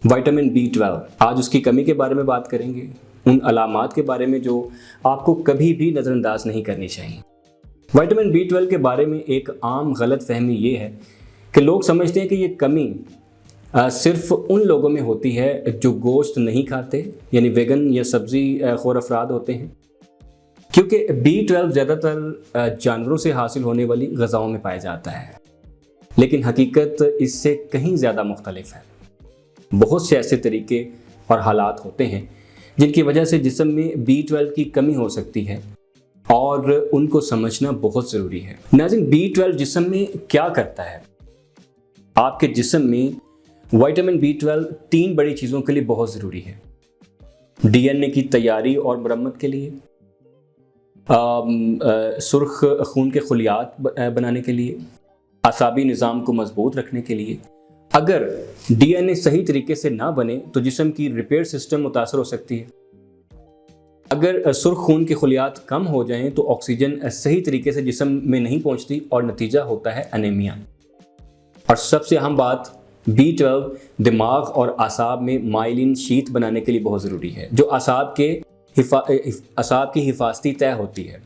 Vitamin B12, आज उसकी कमी के बारे में बात करेंगे, उन अलामात के बारे में जो आपको कभी भी नज़रअंदाज नहीं करनी चाहिए। विटामिन B12 के बारे में एक आम गलत फहमी ये है कि लोग समझते हैं कि ये कमी सिर्फ उन लोगों में होती है जो गोश्त नहीं खाते, यानी वेगन या सब्ज़ी खोर अफराद होते हैं, क्योंकि B12 ज़्यादातर जानवरों से हासिल होने वाली ग़िज़ाओं में पाया जाता है। लेकिन हकीकत इससे कहीं ज़्यादा मुख्तलिफ है। बहुत से ऐसे तरीके और हालात होते हैं जिनकी वजह से जिस्म में B12 की कमी हो सकती है और उनको समझना बहुत ज़रूरी है। नाज़रीन, B12 जिस्म में क्या करता है? आपके जिस्म में विटामिन B12 3 बड़ी चीज़ों के लिए बहुत ज़रूरी है। DNA की तैयारी और मरम्मत के लिए, सुर्ख खून के खलियात बनाने के लिए, आसाबी निज़ाम को मजबूत रखने के लिए। अगर DNA सही तरीके से ना बने तो जिस्म की रिपेयर सिस्टम मुतासर हो सकती है। अगर सुर्ख खून के खलियात कम हो जाएं तो ऑक्सीजन सही तरीके से जिस्म में नहीं पहुंचती और नतीजा होता है एनीमिया। और सबसे अहम बात, B12 दिमाग और आसाब में माइलिन शीट बनाने के लिए बहुत ज़रूरी है, जो आसाब की हिफाजती तय होती है।